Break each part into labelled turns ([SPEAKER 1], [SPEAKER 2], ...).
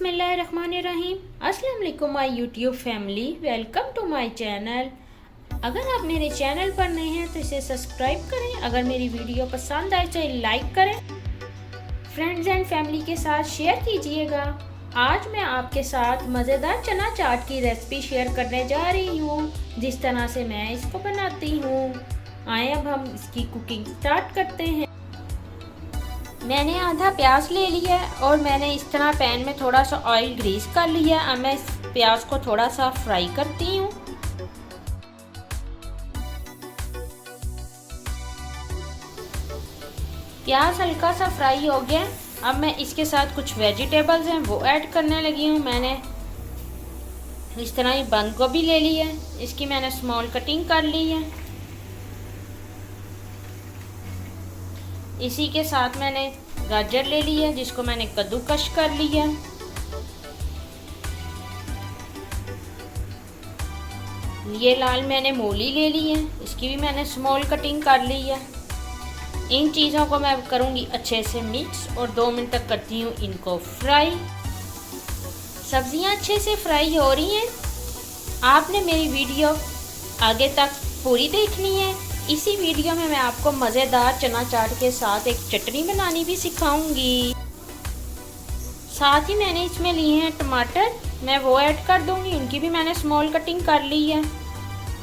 [SPEAKER 1] बिस्मिल्लाहिर्रहमानिर्रहीम। अस्सलाम वालेकुम my YouTube family, welcome to my channel. अगर आप मेरे चैनल पर नए हैं तो इसे सब्सक्राइब करें। अगर मेरी वीडियो पसंद आए तो लाइक करें, फ्रेंड्स एंड फैमिली के साथ शेयर कीजिएगा। आज मैं आपके साथ मज़ेदार चना चाट की रेसिपी शेयर करने जा रही हूँ, जिस तरह से मैं इसको बनाती हूँ। आए अब हम इसकी कुकिंग स्टार्ट करते हैं। मैंने आधा प्याज ले लिया है और मैंने इस तरह पैन में थोड़ा सा ऑयल ग्रीस कर लिया। अब मैं इस प्याज को थोड़ा सा फ्राई करती हूँ। प्याज हल्का सा फ्राई हो गया। अब मैं इसके साथ कुछ वेजिटेबल्स हैं वो ऐड करने लगी हूँ। मैंने इस तरह ही बंद गोभी ले ली है, इसकी मैंने स्मॉल कटिंग कर ली है। इसी के साथ मैंने गाजर ले ली है, जिसको मैंने कद्दूकश कर लिया। ये लाल मैंने मूली ले ली है, इसकी भी मैंने स्मॉल कटिंग कर ली है। इन चीज़ों को मैं करूँगी अच्छे से मिक्स और 2 मिनट तक करती हूँ इनको फ्राई। सब्जियाँ अच्छे से फ्राई हो रही हैं। आपने मेरी वीडियो आगे तक पूरी देखनी है। इसी वीडियो में मैं आपको मज़ेदार चना चाट के साथ एक चटनी बनानी भी सिखाऊंगी। साथ ही मैंने इसमें लिए हैं टमाटर, मैं वो ऐड कर दूंगी। उनकी भी मैंने स्मॉल कटिंग कर ली है।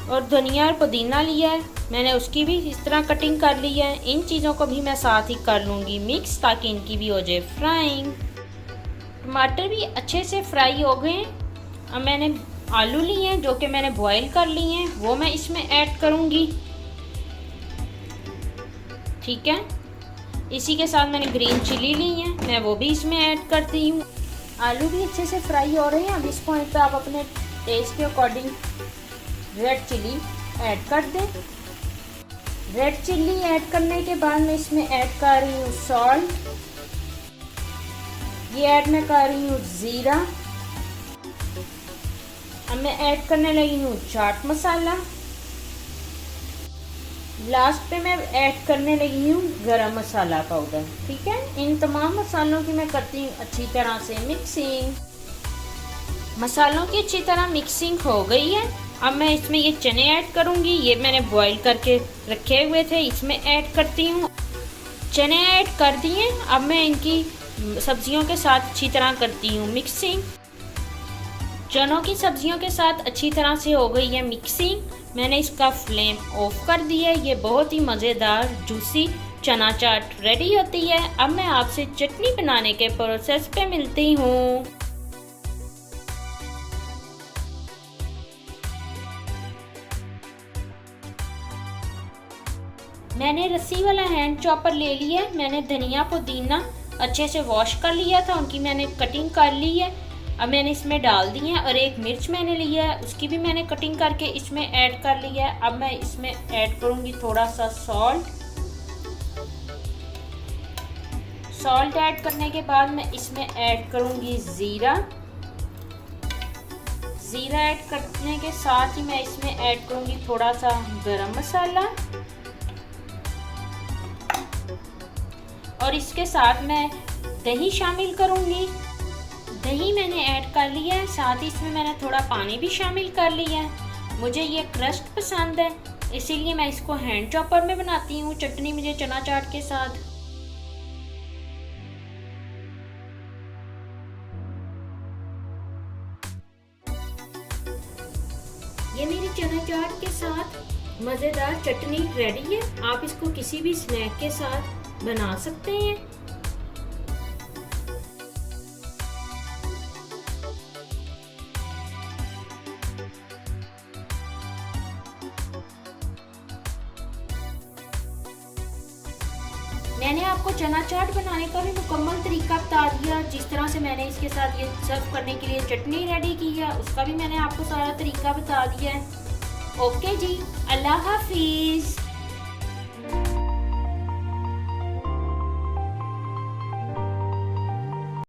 [SPEAKER 1] और धनिया और पुदीना लिया है, मैंने उसकी भी इस तरह कटिंग कर ली है। इन चीज़ों को भी मैं साथ ही कर लूँगी मिक्स, ताकि इनकी भी हो जाए फ्राइंग। टमाटर भी अच्छे से फ्राई हो गए। अब मैंने आलू लिए हैं जो कि मैंने बॉयल कर लिए हैं, वो मैं इसमें ऐड करूँगी। ठीक है, इसी के साथ मैंने ग्रीन चिली ली है, मैं वो भी इसमें ऐड करती हूँ। आलू भी अच्छे से फ्राई हो रहे हैं। अब इस पॉइंट पे आप अपने टेस्ट के अकॉर्डिंग रेड चिली ऐड कर दें। रेड चिली ऐड करने के बाद मैं इसमें ऐड कर रही हूँ सॉल्ट। ये ऐड मैं कर रही हूँ ज़ीरा। अब मैं ऐड करने लगी हूँ चाट मसाला। लास्ट पे मैं ऐड करने लगी हूँ गरम मसाला पाउडर। ठीक है, इन तमाम मसालों की मैं करती हूँ अच्छी तरह से मिक्सिंग। मसालों की अच्छी तरह मिक्सिंग हो गई है। अब मैं इसमें ये चने ऐड करूँगी। ये मैंने बॉईल करके रखे हुए थे, इसमें ऐड करती हूँ। चने ऐड कर दिए। अब मैं इनकी सब्जियों के साथ अच्छी तरह करती हूँ मिक्सिंग। चनों की सब्जियों के साथ अच्छी तरह से हो गई है मिक्सिंग। मैंने इसका फ्लेम ऑफ कर दिया है। ये बहुत ही मज़ेदार जूसी चना चाट रेडी होती है। अब मैं आपसे चटनी बनाने के प्रोसेस पे मिलती हूँ। मैंने रस्सी वाला हैंड चॉपर ले लिया है। मैंने धनिया पुदीना अच्छे से वॉश कर लिया था, उनकी मैंने कटिंग कर ली है। अब मैंने इसमें डाल दी है। और एक मिर्च मैंने लिया है, उसकी भी मैंने कटिंग करके इसमें ऐड कर लिया है। अब मैं इसमें ऐड करूँगी थोड़ा सा सॉल्ट। सॉल्ट ऐड करने के बाद मैं इसमें ऐड करूँगी ज़ीरा। ज़ीरा ऐड करने के साथ ही मैं इसमें ऐड करूँगी थोड़ा सा गरम मसाला। और इसके साथ मैं दही शामिल करूँगी। दही मैंने ऐड कर लिया है, साथ ही इसमें मैंने थोड़ा पानी भी शामिल कर लिया है। मुझे ये क्रस्ट पसंद है, इसीलिए मैं इसको हैंड चॉपर में बनाती हूँ चटनी मुझे चना चाट के साथ। ये मेरी चना चाट के साथ मज़ेदार चटनी रेडी है। आप इसको किसी भी स्नैक के साथ बना सकते हैं। मैंने आपको चना चाट बनाने का भी मुकम्मल तरीका बता दिया। जिस तरह से मैंने इसके साथ ये सर्व करने के लिए चटनी रेडी की है, उसका भी मैंने आपको सारा तरीका बता दिया है। ओके जी, अल्लाह हाफिज़।